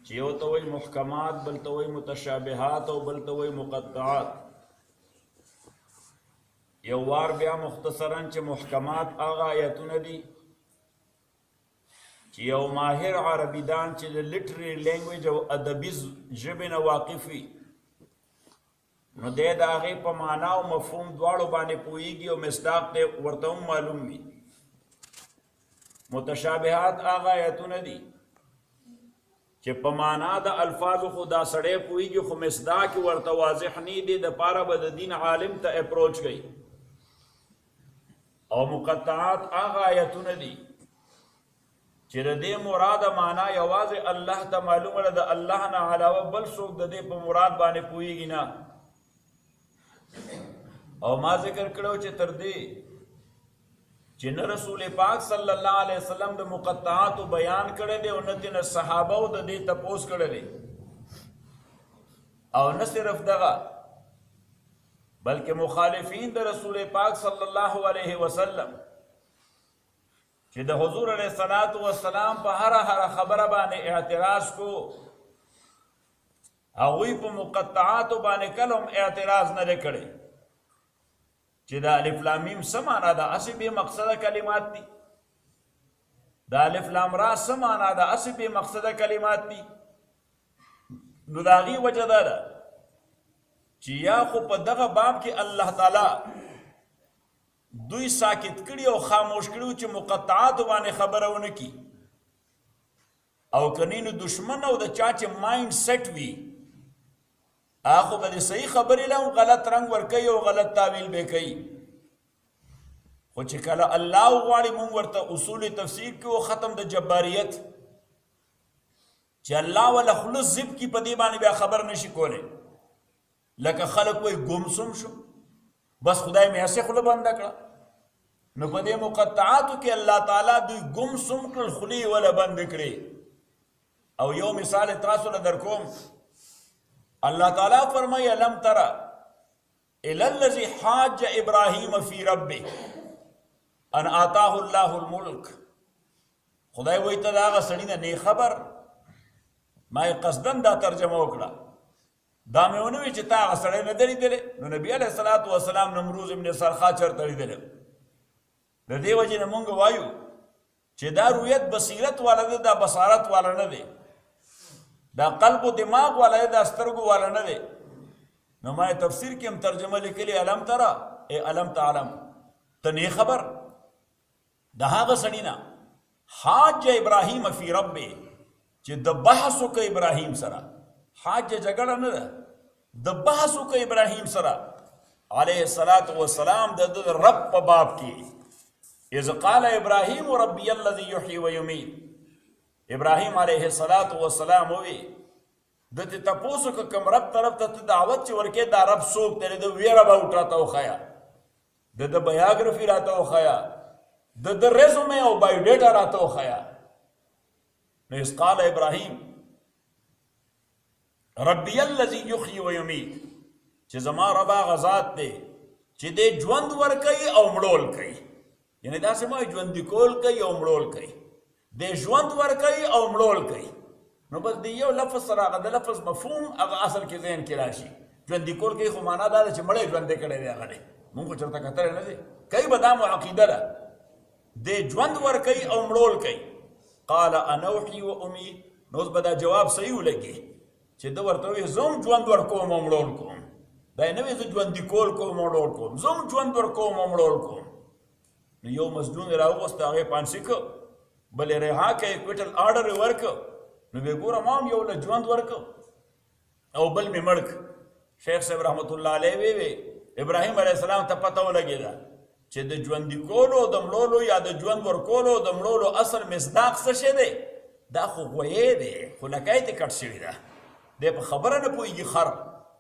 چې یو ته وایي محکمات، بل ته وایي متشابهات او بل ته وایي مقطعات. یو وار بیا مختصرا چې محکمات هغه آیتونه دي چې یو ماهر عربي دان چې د لټري لینګویج او ادبي ژبې نه واقف وي نو دی د هغې په معنا او مفهوم دواړو باندې پوهېږي او مصداق دی ورته هم معلوم وي. متشابهات هغه آیتونه دي چې په معنا د الفاظو خو دا سړی پوهېږي خو مصداق ورته واضح نه دی، دپاره به د دین عالم ته اپروچ کوي. او مقطعات هغه آیتونه دي چې د دې مراد معنا یوازې الله ته معلومه ده، د الله نه علاوه بل څوک د دې په مراد باندې پوهېږي نه. او ما ذکر کړو چې تر دې چې نه رسول پاک صلی الله علیه وسلم د مقطعاتو بیان کړی دی او نه ترې صحابه د دې تپوس کړی دی. او نه صرف دغه بلکې مخالفین د رسول پاک صلی الله علیه وسلم چې د حضور علیه الصلاۃ والسلام په هر خبره باندې اعتراض کو، هغوی په مقطعاتو باندې کله هم اعتراض نه دی کړی چې د الف لام میم څه معنا ده، هسې بې مقصده کلمات دي. د الف لام را څه معنا ده، هسې بې مقصده کلمات دي. نو د هغې وجه دا ده چې یا خو په دغه باب کې الله تعالی دوی ساکت کړي او خاموش کړي چې مقطعاتو باندې خبره ونه کړي، او کنی نو دشمن او د چا چې مایند سیټ وي هغه به د صحیح خبرې له هم غلط رنګ ورکوي او غلط تعویل به کوي. خو چې کله الله وغواړي مونږ ورته اصول تفسیر کوو ختم د جباریت چې الله ولا خلص زب کی په دې باندې بیا خبر نشي کولی. لکه خلق وایي ګمسم شو بس خدای مې هسې خوله بنده کړه. نو په دې مقطعاتو کې الله تعالی دوی ګمسم کړل، خولې ولا بند کړې. او یو مثال تاسو له درکوم، الله تعالی فرمایي الم ترى الى الذي حاج ابراهيم في ربه ان آتاه الله الملك. خدای وایي ته د هغه سړي نه نه خبر، ما یې قصدن دا ترجمه وکړه، دا مې ونه وي چې تا هغه سړی نه دی لیدلی. نو نبي علیه الصلاۃ والسلام نمروز ابن سرخا چېرته لیدلی. د دې وجې نه مونږ وایو چې دا رویت بصیرت والا دی، دا بصارت والا نه دی، دا قلب و دماغ والا دی، دا سترګو والا نه دی. نو ما تفسیر کې هم ترجمه لیکلي الم ترى ای الم تعلم، ته نه خبر د هغه سړي نه حاج ابراهیم فی ربه چې د بحث وکړه ابراهیم سره. حاج جګړه نه ده، د بحث وکړه ابراهیم سره علیه الصلاۃ والسلام د رب په باب کې. اذ قال ابراهیم ربی الذی یحیی و یمیت، ابراهیم علیه الصلاۃ والسلام وی د ته تاسو کوم رب طرف ته دعوت چې ورکې دا رب څوک دی، د ویره به وټاته وخیا، د بایوګرافي راته وخیا، د ریزومه او بایوډیټا راته وخیا. نو اذ قال ابراهیم ربی الذی یحیی و یمیت، چې زما رب هغه ذات دی چې دې ژوند ورکوي او مړول کوي. یعنی داسې ما ژوندي کول کوي او مړول کوي، دې ژوند ورکوي او مړول کوي. نو بس د یو لفظ سره هغه د لفظ مفهوم هغه اصل کې ذهن کې راشي. ژوندي کول کوي خو معنا دا ده چې مړی ژوندی کړی دی هغه دی، مونږ خو چېرته کتلی نه دی. کوي به دا مو عقیده ده، دې ژوند ورکوي او مړول کوي. قال انا احیی و امیت، نو اوس به دا جواب صحیح ولګي چې ده ورته وایي زه هم ژوند ورکوم او مړول کوم. دا یې نه وایي زه ژوندي کول کوم او مړول کوم، زه هم ژوند ورکوم او مړول کوم. نو یو مسجون یې راوغوسته، هغې پانسي کړ، بل یې رها کړ، کویټل آرډر یې ورکړ. نو ویې ګوره ما هم یو له ژوند ورکړ او بل مې مړ کړ. شیخ صاحب رحمت الله علیه وی ابراهیم علیه السلام ته پته ولګېده چې د ژوندي کولو د مړولو یا د ژوند ورکولو د مړولو اصل مصداق څه شی دی؟ دا خو غویې دی، خو لکۍ ترې کټ شوې ده، دی په خبره نه پوهېږي خر،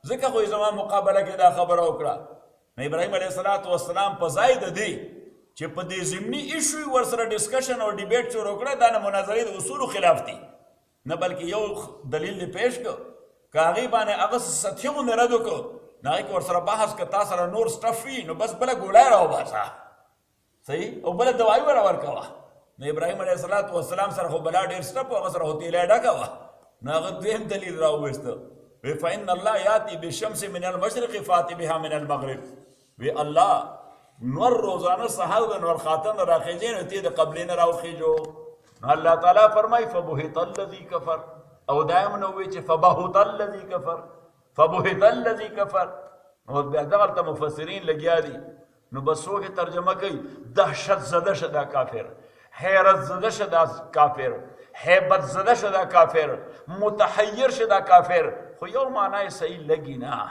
ځکه خو یې زما مقابله کې دا خبره وکړه. نو ابراهیم علیه السلام په ځای د دې چې په دې ضمني ایشو ورسره ډسکشن او ډیبیټ شروع کړه، دا نه مناظرې د اصولو خلاف دي نه، بلکې یو دلیل دې پیش کړ، که هغې باندې هغه سطحي غوندې رد وکړو نو هغې کې ورسره بحث که تا سره نور سټف وي نو بس بله ګولی راوباسه، صحیح، او بله دوایي ورکوه. نو ابراهیم علیه السلام سره خو بلا ډېر سټف و، هغه سره خو تیلی ډکه وه، نو هغه دویم دلیل راوویسته وی فإن الله یاتی بالشمس من المشرق فاتی بها من المغرب وی الله نور روزانه سهار د نور خاتن راخیږي نو تی د قبلین راوخیجو الله تعالی فرمای فبهت الذی کفر او دائم نو وی چې فبهت الذی کفر فبهت الذی کفر نو بیا دغه مفسرین لګیا دي نو بسو کې ترجمه کوي دهشت زده شدا کافر حیرت زده شدا کافر هیبت زده شدا کافر متحیر شدا کافر خو یو معنی صحیح لګی نه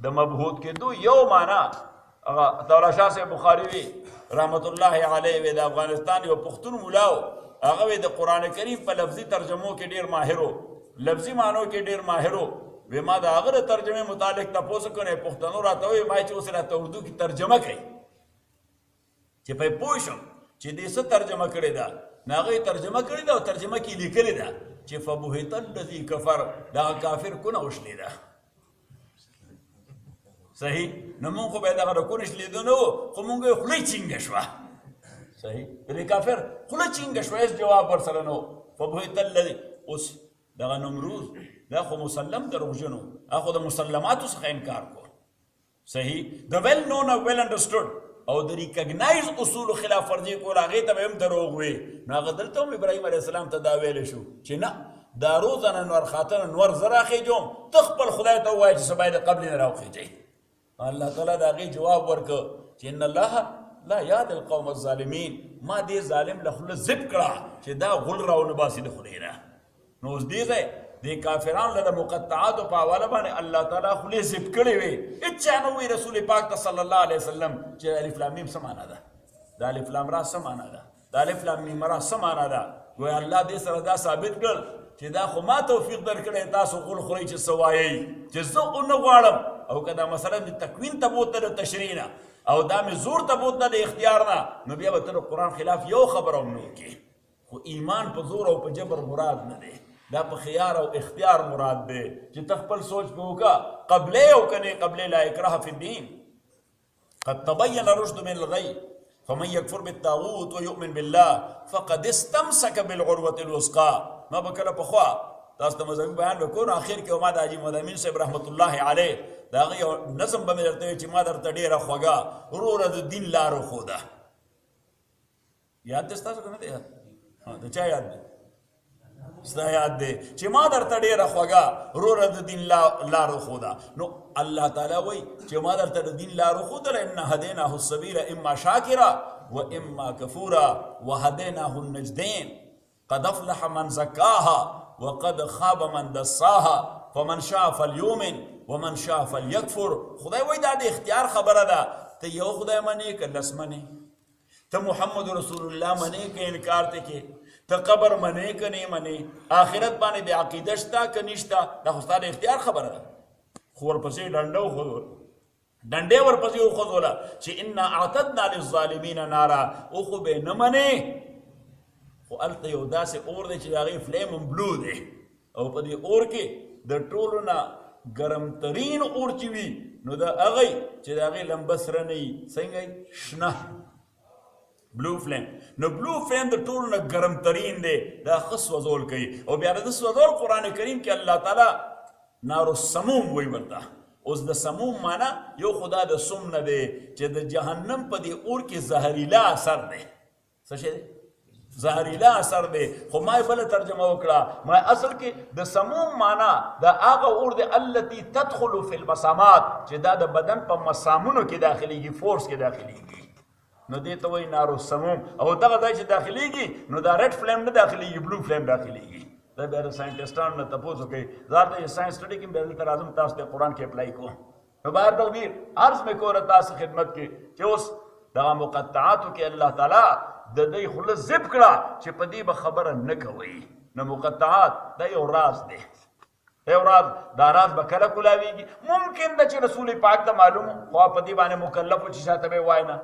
د مبهوت کې دو یو معنی تولا شاه سے بخاری وی رحمت الله علیه و د افغانستان یو پښتون مولاو هغه د قران کریم په لفظي ترجمو کې ډیر ماهرو لفظي معنو کې ډیر ماهرو وی ما د هغه ترجمه متعلق تاسو کنه پښتنو راته وی ما چې اوس راته اردو کې ترجمه کړي چې په پوښم چې دې څه ترجمه کړي دا ناغه ترجمه کړي دا او ترجمه کې لیکلي دا چې فبهت الذی کفر دا کافر کو نه وشلی دا صحیح نو مونږ به دا رکونش لیدو نو خو مونږ خلی چینګ شو صحیح دې کافر خلی چینګ شو اس جواب ورسره نو فبهت الذی اوس دا نمروز دا خو مسلم دروغجنو اخو د مسلماتو څخه انکار کو صحیح د ویل نون او ویل انډرسټوډ او د ریکګنایز اصول خلاف ورزي کول هغه ته هم دروغ وي نو هغه دلته ابراهيم عليه السلام ته دا ویل شو چې نه دا روزانه نور خاطر نور زرا خېجوم تخپل خدای ته وایي چې سبا د قبل نه راوخېږي الله تعالی دا غي جواب ورک چې ان الله لا یاد القوم الظالمین ما دې ظالم له خله زب کړه چې دا غل راونه باسي د خلیره نو اوس دې ځای د کافرانو له مقطعاتو په حواله باندې الله تعالی خله زب کړي وي اچا نو وی رسول پاک صلی الله علیه وسلم چې الف لام میم سمانا ده د الف لام را سمانا ده د الف لام میم را سمانا ده وی الله دې سره دا ثابت کړ چې دا خو ما توفیق درکړی تاسو غل خوري چې سوایي چې زه اون غواړم او کدا مثلا د تکوین تبوت د تشریع نه او دا مې زور تبوت د اختیار نه نو بیا به تر قرآن خلاف یو خبره هم نه وکړي خو ایمان په زور او په جبر مراد نه دی دا په خيار او اختیار مراد دی چې تخپل سوچ په وکا قبله او کنه قبله لا اکراه فی الدین قد تبین الرشد من الغی فمن يكفر بالطاغوت ويؤمن بالله فقد استمسك بالعروة الوثقى ما بکره په خوا تاسو ته مذهبي بیان وکړو اخر کې ما د حاجی مدامین صاحب رحمت الله علیه دا غي نظم به درته چې ما درته ډیره خوګه ورور د دین لارو خوده یاد تاسو کنه دی ها دا چا یاد دی ستا یاد دی چې ما درته ډیره خوګه ورور د دین لارو خوده نو الله تعالی وای چې ما درته د دین لارو خوده ان هدیناه السبیل اما شاکرا واما کفورا وهدیناه النجدین قد افلح من زكاها وقد خاب من دساها فمن شاء فليؤمن ومن شاء فليكفر خدای وای دا د اختیار خبره ده ته یو خدای منی که لس منی ته محمد رسول الله منی که انکار ته کې ته قبر منی که نه منی آخرت باندې د عقیده شته که نشته دا خو ستاسو اختیار خبره ده خو ورپسې ډنډې ورپسې وخوځوله چې انا اعتدنا للظالمین نارا او خو به نه منی خو الته یو داسې اور دی چې د هغې فلیم بلو دی او په دې اور کې د ټولو نه ګرم ترین اور چې وي نو د هغې چې د هغې لمبه سره نه وي څنګه شنه بلو فلیم نو بلو فلیم د ټولو نه ګرم ترین دی دا ښه سوځول کوي او بیا د سوځول قرآن کریم کې الله تعالی نارو سموم وایي ورته اوس د سموم معنا یو خدا د سم نه دی چې د جهنم په دې اور کې زهریلا اثر دی څه شی دی زهریلا اثر دی خو ما بل ترجمه وکړه ما اصل کې د سموم معنا د هغه اور دی التي تدخل في المسامات چې دا د بدن په مسامونو کې داخليږي فورس کې داخليږي نو دې ته وایي نارو سموم او دغه ځای چې داخليږي نو دا ریډ فلیم نه داخليږي بلو فلیم داخليږي دا بیا د ساینټسټانو نه تپوس کوي ځکه چې ساينس سټډي کې به تر اعظم تاسو ته قرآن کې اپلای کوو نو بهر تقدیر عرض مې کوله تاسو خدمت کې چې اوس دغه مقطعاتو کې الله تعالی د دې خله زب کړه چې په دې به خبره نه کوي نو مقطعات دا یو راز دی یو راز دا راز به کله کولاویږي ممکن ده چې رسول پاک ته معلوم خو په دې باندې مکلف چې شاته به وای نه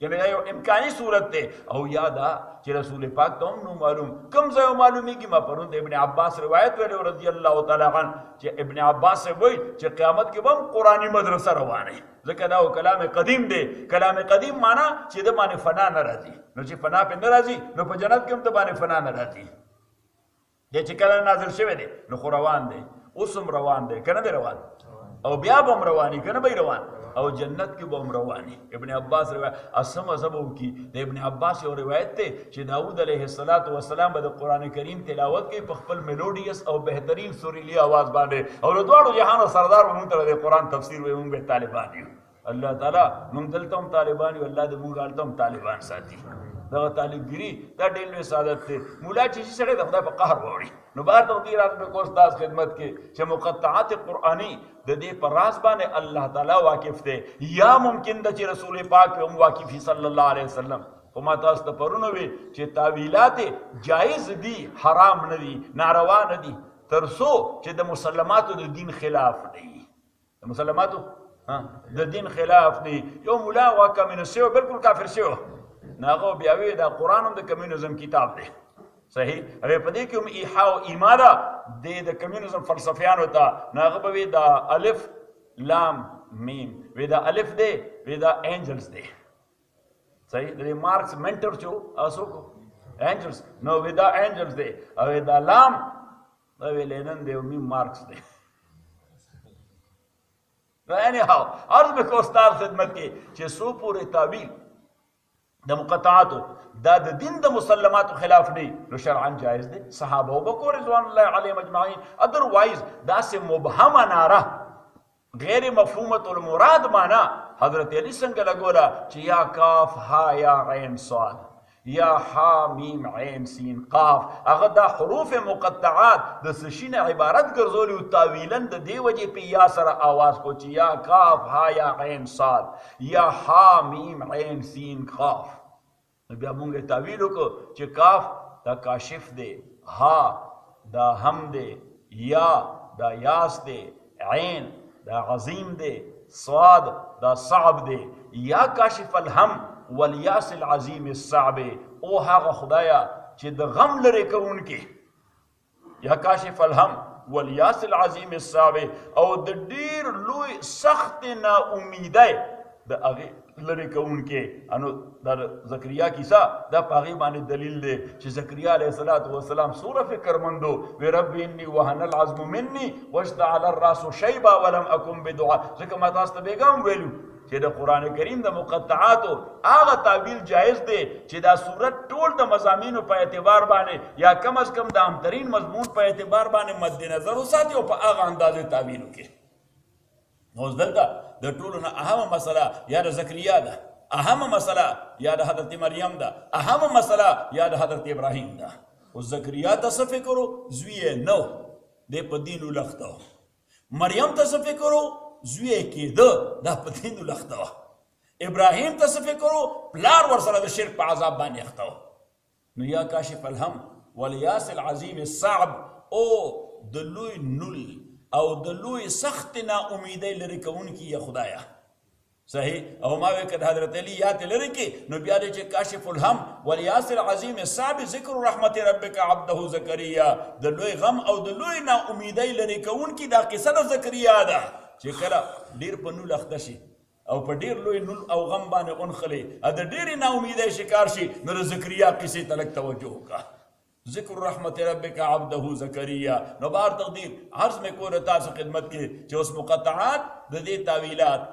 یعنی دا یو امکانی صورت ده او یادا چې رسول پاک ته هم نو معلوم کم ځای معلومیږي ما پرون د ابن عباس روایت ویلو رضی الله تعالی عنه چې ابن عباس وایي چې قیامت کې به قرآنی مدرسه روانه ځکه دا کلام قدیم دی کلام قدیم معنا چې د باندې فنا نه راځي نو چې فنا په نه راځي نو په جنت کې هم ته باندې فنا نه راځي دی چې کله نازل شوی دی نو خو روان دی، اوس هم روان دی که نه دی روان، او بیا به هم رواني که نه به روان، او جنت کې به هم رواني. ابن عباس روایت اسه مذهب وکي د ابن عباس یو روایت دی چې داود علیه السلام به د قرآن کریم تلاوت کوي په خپل میلوډیس او بهترین سوریلی آواز باندې، او د دواړو جهانو سردار به مونږ ته د قرآن تفسیر وایي، مونږ به طالبان یو. الله تعالی مونږ دلته هم طالبان یو، الله دې مونږ هلته هم طالبان ساتي. دغه طالبګیري دا ډېر لوی سعادت دی. مولا چې شي سړی د خدای په قهر واوړي. نو بهر تقدیر از کو استاد خدمت کې چې مقطعات قرآنی د دې پر راز باندې الله تعالی واقف دی، یا ممکن ده چې رسول پاک هم واقفي صلی الله علیه وسلم. خو ما تاسو ته پرونه وی چې تعویلات جایز دي، حرام نه دي، ناروا نه دي، تر څو چې د مسلماتو د دین خلاف دی. د مسلماتو د دین خلاف دی. یو مولا وا کمونیست شو، بالکل کافر شو، ناغو بیا وی دا قرآن هم د کمیونیزم کتاب دی. صحیح اوی په دې کې هم ایحا او ایما ده د کمیونیزم فلسفیانو ته. ناغه به وی دا الف لام میم، وی دا الف دی، وی دا انجلز دی. صحیح د مارکس منټر چو اسو کو انجلز، نو وی دا انجلز دی، او دا لام وی لینن دی، او میم مارکس دی. نو اني هاو عرض به کو استاد خدمت کې چې سو پورې تعبیر د مقطعاتو دا د دین د مسلماتو خلاف دی نو شرعا جائز دی. صحابه ابوبکر رضوان الله علیهم اجمعین ادروائز دا سے مبهمه ناره غیر مفهومه المراد معنا حضرت علی څنګه لګولا چې یا کاف ها یا عین صاد یا ها میم عین سین قاف، هغه دا حروف مقطعات د سشین عبارت ګرځولي او تعویلا د دې وجې په یا سره آواز کو چې یا کاف ها یا عین صاد یا ها میم عین سین قاف. بیا مونږ تعویل وکړو چې کاف دا کاشف دی، ها دا هم دی، یا دا یاس دی، عین دا عظیم دی، صاد دا صعب دی. یا کاشف الهم والیاس العظیم الصعب، او هغه خدایا چې د غم لري کوونکی، یا کاشف الهم والیاس العظیم الصعب، او د ډیر لوی سخت نا امیدای د هغه لري کوونکی. انو د زکریا کیسه دا په هغې باندې دلیل دی چې زکریا علیه السلام څومره فکرمندو، وی رب انی وهن العظم مني واشتعل الراس شیبا ولم اکن بدعا. ځکه ما تاسو ته بیګا هم ویلو چې د قرآن کریم د مقطعاتو هغه تعبیر جایز دی چې دا صورت ټول د مضامینو په اعتبار باندې یا کم از کم د اهمترین مضمون په اعتبار باندې مد نظر وساتي او په هغه اندازې تعبیر وکړي. نو دلته د ټولو نه اهمه مسله یا د زکریا ده، اهمه مسله یا د حضرت مریم ده، اهمه مسله یا د حضرت ابراهیم ده. او زکریا ته څه فکر و؟ زوی یې نه و، دی په دین ولښته و. مریم ته څه فکر و؟ زوی یې کېده، دا په دین ولښته وه. ابراهیم ته څه فکر و؟ پلار ورسره د شرک په عذاب باندې اخته و. نو یا کاشف الهم والیاس العظیم الصعب، او د لوی نل او د لوی سخت نا امیدۍ لرې کوونکي یا خدایه. صحیح. او ما وی که حضرت علی یاد لري کې نو بیا دې چې کاشف الهم والیاس العظیم الصعب ذکر رحمت ربک عبده زکریا، د لوی غم او د لوی نا امیدۍ لرې کوونکي دا قصه د زکریا ده چې کله ډیر په نول اخته شي او په ډیر لوی نول او غم باندې اونخلي، د ډیرې نا امیدۍ شکار شي، نو د زکریا قصې ته لږ توجه وکړه. ذکر رحمت ربک عبده زکریا. نو بار تقدیر عرض میں کو تاسو خدمت کې چې اوس مقطعات د دې تعویلات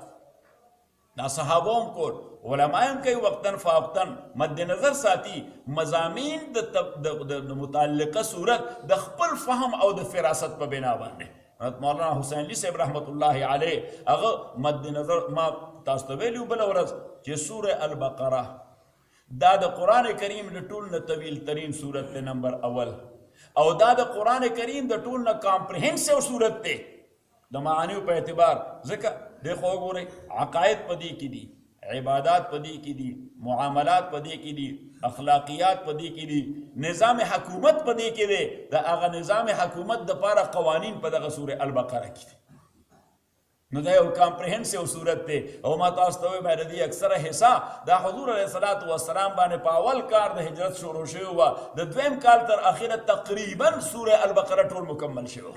دا صحابوم کول، علماء کوي وقتاً فوقتاً مد نظر ساتي مضامین د متعلقه صورت د خپل فهم او د فراست په بنا باندې. مولانا حسین علی صاحب رحمت الله علیه هغه مد نظر ما تاسو ته ویلو بل ورځ چې سوره البقره دا د قرآن کریم د ټول نه طویل ترین صورت دی نمبر اول، او دا د قرآن کریم د ټول نه کامپریهنسیو صورت دی د معانیو په اعتبار. ځکه دیکھو وګورئ عقاید په دې کې دي، عبادات په دې کې دي، معاملات په دې کې دي، اخلاقیات په دې کې دي، نظام حکومت په دې کې دی. د هغه نظام حکومت دپاره قوانین په دغه سوره البقره کې دي. نو دا یو کامپریهنسیو صورت دی. او ما تاسو ته وایم د دې اکثره حصہ دا حضور علیه الصلاۃ والسلام باندې په اول کار د هجرت شروع شوی وه، د دویم کال تر اخره تقریبا سوره البقره ټول مکمل شوی.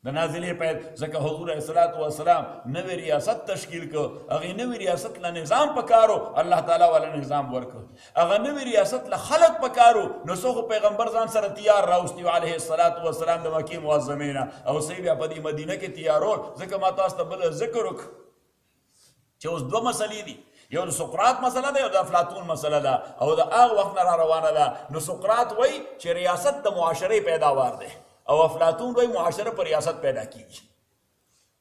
د نازلې پید ځکه حضور علیه الصلاۃ والسلام نوې ریاست تشکیل کړ، هغې نوې ریاست له نظام پکارو، الله تعالی والا نظام ورکړ. هغه نوې ریاست له خلق پکارو، نو څو خو پیغمبر ځان سره تیار راوستي علیه الصلاۃ والسلام د مکې معظمې نه، او صحیح بیا په دې مدینه کې تیارول. ځکه ما تاسو ته بل ذکر وکړ چې اوس دوه مسلې دي، یو د سقراط مسله ده، یو د افلاطون مسله ده، او د هغه وخت نه را روانه ده. نو سقراط وایي چې ریاست د معاشرې پیداوار دی، او افلاطون وایي معاشره پر ریاست پیدا کیږي.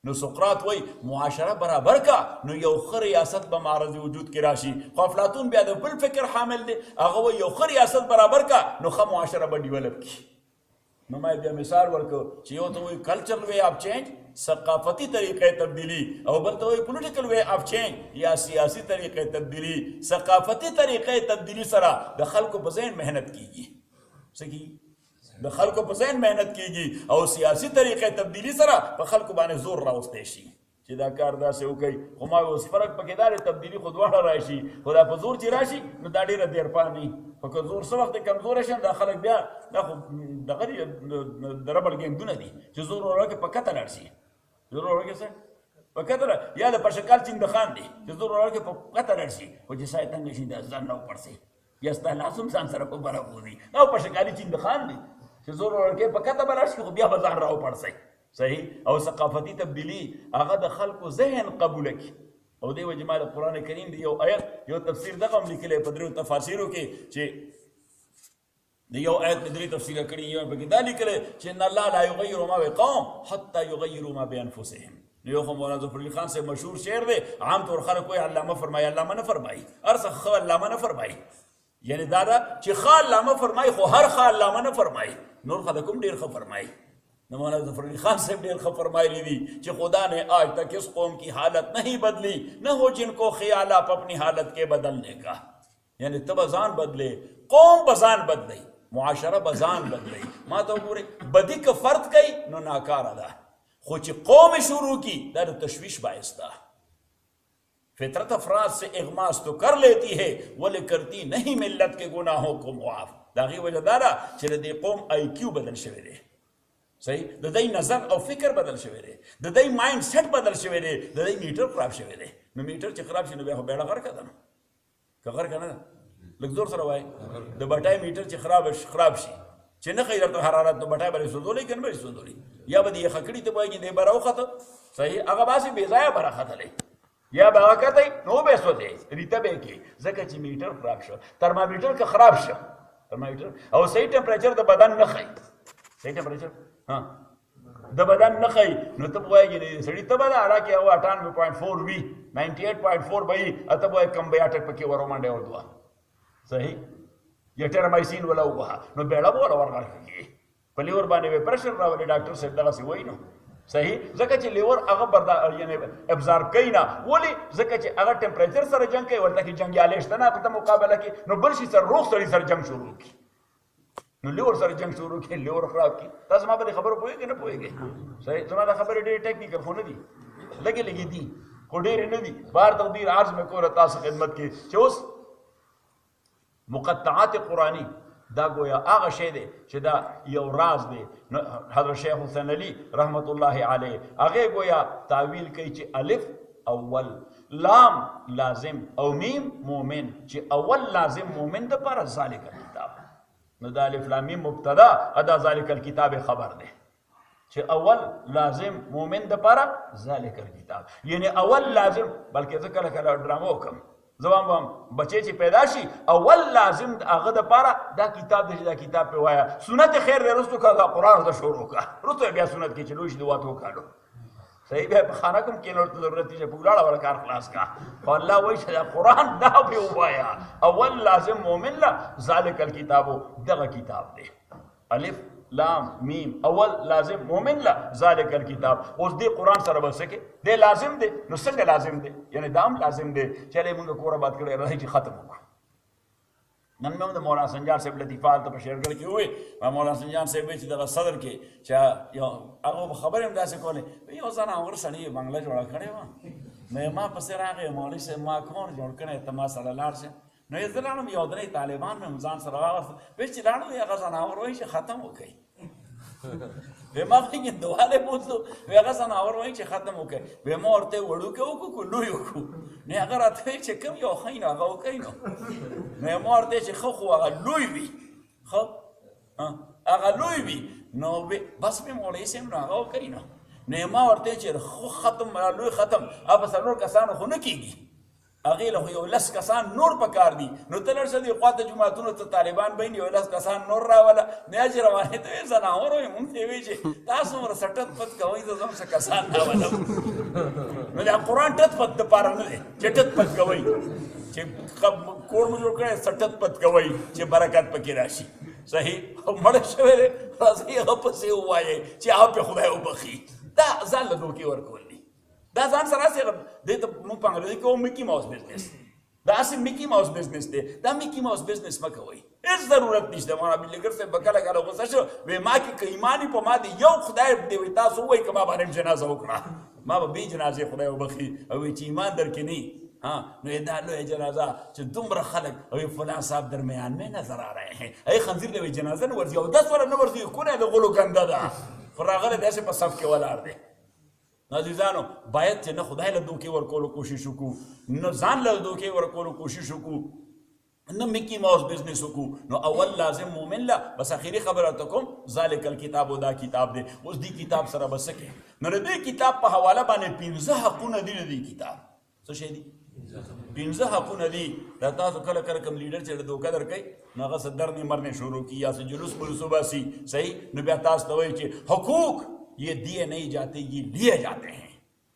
نو سقراط وایي معاشره برابر کا، نو یو ښه ریاست به معرض وجود کې راشي. خو افلاطون بیا د بل فکر حامل دی، هغه وایي یو ښه ریاست برابر کا، نو ښه معاشره به ډیولپ کی. نو ما بیا مثال ورکړ چې یو ته وایي کلچرل وے آف چینج، ثقافتی طریقې تبدیلی، او بل ته وایي پولیټیکل وے آف چینج یا سیاسی طریقې تبدیلی. ثقافتی طریقې تبدیلی سره د خلکو په ذهن محنت کیږي، څه کیږي؟ د خلکو په ذهن محنت کیږي، او سیاسی طریقې تبدیلی سره په خلکو باندې زور راوستی شي چې دا کار داسې وکړي. خو ما اوس فرق پکې دا دی، تبدیلی خو دواړه راشي، خو دا په زور چې راشي نو دا ډېره دیرپا نه، خو که زور څه وخت کمزوره شي دا خلک بیا دا خو دغه د ربړ ګیندونه دي چې زور ورکړي په کته لاړ شي. زور ورکړي څه په کته، یا د پشکال چندخان دی چې زور ورکړي په کته لاړ شي، خو چې سای تنګ شي دا ځان نه وپړسي، یا ستا لاسم ځان سره په بره بوځي، او پشکالي چندخان دی چې زور ورکړي په کته به لاړ شي، خو بیا به ځان را وپړسي. صحیح. او ثقافتی تبدیلی هغه د خلکو ذهن قبوله کړي. او دی وجه ما د قرآن کریم دی یو آیت یو تفسیر دغه هم لیکلی په دریو تفاسیرو کې، چې د یو آیت په درې تفسیره کړي، یو پکې دا لیکلی چې ان الله لا یغیر ما بقوم حتی یغیروا ما بانفسهم. نو یو خو مولانا ظفر علي خان سے مشهور شعر دی، عام طور خلک وایي علامه فرمایي، علامه نه فرمایي، هر څه ښه علامه نه فرمایي. یعنی دا ده چې ښه علامه فرمایي، خو هر ښه علامه نه فرمایي، نور خلک هم ډېر ښه فرمایي. نو مولانا ظفر علی خان صاحب ډېر ښه فرمایلی دي چې خدا نے آج تک اس قوم کی حالت نہیں بدلی، نہ ہو جن کو خیال آپ اپنی حالت کے بدلنے کا. یعنی ته بزان بدلے، قوم بزان بدلی، معاشره بزان بدلی. ما ته وګورئ بدی که فرد کوي نو ناکاره ده، خو چې قوم شروع کی دا د تشویش باعث ده. فطرت افراد سے اغماس تو کر لیتی ہے ولی کرتی نہیں ملت کے گناہوں کو معاف. دا غي وجه دا ده چې د دې قوم آی کیو بدل شوی دی. صحیح. د دې نظر او فکر بدل شوی دی، د دې مایند سیټ بدل شوی دی، د دې میټر خراب شوی دی. نو میټر چې خراب شي نو بیا خو بیړه غرقه ده، که غرقه نه ده لږ زور سره وایي د بټای میټر چې خراب شي چې نه ښایي درته حرارت، نو بټای به یې سوځولی که نه به یې سوځولی، یا به د یې خکړي ته وایي چې دی به راوخته. صحیح. هغه باسې بې ځایه به راختلی، یا به هغه کتی نو به یې سوځی ریته به یې کړي، ځکه چې میټر خراب شو. ترمامیټر که خراب شو، ترمامیټر او صحیح ټمپریچر د بدن نه ښایي، صحیح ټمپریچر د بدن نه ښایي، نو ته به وایي چې سړي ته به ده حالانکې هغه 98.4 وي، 98.4 به وي، ته به وایي کمبیاټک پکې ور ومنډی ودوه. صحیح. یا ټرمایسین وله ووهه، نو بیړه به وله ورغړکه کېږي، په لیور باندې به پرشر راولي. ډاکټر صاحب دغسې وایي نو. صحیح. ځکه چې لیور هغه یعنې ابزارب کوي نه. ولې؟ ځکه چې هغه ټمپریچر سره جنګ کوي، ورته کې جنګیالی شته نه په ته مقابله کې، نو بل شي سره روغ سړي سره جنګ شروع کړي، نو لیور سره جنګ شروع کړي، لیور خراب کړي. تاسو ما په دې خبرو پوهېږئ نه پوهېږئ؟ صحیح. زما دا خبرې ډېرې ټیکنیکل خو نه دي، لږې لږې دي خو ډېرې نه دي. بار تقدیر عرض مې کوله تاسو خدمت کې چې اوس مقطعات قرآنی دا گویا هغه شی دی چې دا یو راز دی. حضرت شیخ حسین علی رحمت الله علیه هغې گویا تعویل کوي چې الف اول، لام لازم او میم مومن، چې اول لازم مومن د پاره ذالک الکتاب. نو دا الف لام میم مبتدا، ادا ذالک الکتاب خبر دی چې اول لازم مومن د پاره ذالک الکتاب، یعنی اول لازم. بلکې زه کله کله ډرامه وکړم، زما به بچی چې پیدا شي اول لازم هغه دپاره دا کتاب دی چې دا کتاب پې وایه. سنت خیر دی رستو که دا قرآن ورته شروع کړه، رستو بیا سنت کې چې لوی شي د واتو کالو. صحیح. بیا په خانه کوم کښېنه ورته ضرورت دی چې په ولاړه وله کار خلاص کړه. خو الله وایي چې دا قرآن دا پې ووایه، اول لازم مومن له ذالک الکتابو دغه کتاب دی. الف لام میم اول لازم مومن له ذالک الکتاب. اوس دې قرآن سره به څه کې دی لازم دی، نو څنګه لازم دی؟ یعنی دا هم لازم دی چې هلې مونږ کور آباد کړی راځئ چې ختم وکړو. نن مې هم د مولانا سنجار صاحب لطیفه هلته په شیرګل کې ووایي، مولانا سنجار صاحب وایي چې دغه صدر کې چې یو هغه به خبرې هم داسې کولې، یو ځناور سړي یې بنګله جوړه کړې وه، نو ما پسې راغی مولوي صاحب ما کور جوړ کړی ته ما سره لاړ شه. نو یې زه لاړم یو درې طالبان مې ځان سره واغوستل، وایي چې لاړم هغه ځناور وایي چې ختم وکړئ. وی ما هندواله بوتلو وی هغه ځناور وایي چې ختم وکړئ وی ما ورته وړوکی وکړو که لوی وکړو نو هغه راته وایي چې کوم یو ښه نو هغه وکړئ نو نو ما ورته چې ښه خو هغه لوی وي ښه هغه لوی وي نو بس مې مولوي صاحب نو هغه وکړئ نو ما ورته چې خو ختم لوی ختم په څلور کسانو خو نه کېږي هغې له خو یو لس کسان نور پکار دي نو ته لاړ شه دې خواته جوماتونو ته طالبان بین یو لس کسان نور راوله نه چې روانې ته ویې ځناور وایي مونږ ته یې وایي چې تاسو عمره څه ټت پت کوئ زه ځم څه کسان راولم نو دا قرآن ټت پت دپاره نه دی چې ټت پت کوئ چې کور مو جوړ کړی څه ټت پت کوئ چې برکت پکې راشي صحیح مړه شوی دی راځئ هغه پسې ووایئ چې هغه پې خدای وبخي دا ځان له دوکې ورکول دي دا ځان سره هسې دې ته موږ په انګریزي کې وایو میکي ماوس بزنس دا هسې میکي ماوس بزنس دی دا میکي ماوس بزنس مه کوئ هېڅ ضرورت نشته مولانا عبداللګر صاحب به کله کله غوسه شو وایي ما کې که ایمان وي په ما دې یو خدای دې وایي تاسو ووایئ که ما باندې جنازه وکړه ما به بې جنازې خدای وبخي او وایي چې ایمان در کې نه نو دا لویه جنازه چې دومره خلک او فلان صاحب درمیان میں نظر آ رہے ہیں ای خنزیر له جنازه نه ورځي او 10 ورځې نه ورځي کونه د غلو ګنده ده خو راغلی داسې په صف کې ولاړ دی عزیزانو باید چې نه خدای له دوکې ورکولو کوشش وکړو نه ځان له دوکې ورکولو کوشش وکړو نه میکی ماوس بزنس وکړو نو اول لازم مومن له بس اخري خبره ته کوم ذالک الکتاب او دا کتاب دی اوس دې کتاب سره بس کې نو دې کتاب په حواله باندې 15 حقونه دي دې کتاب څه شي دي 15 حقونه دي دا تاسو کله کله کوم لیډر چې دوکه درکوي نو هغه څه درنې مرنې شروع کړي یا څه جلوس پلوس وباسي صحیح نو بیا تاسو ته وایي چې حقوق یہ دیے نہیں جاتے یہ لیے جاتے ہیں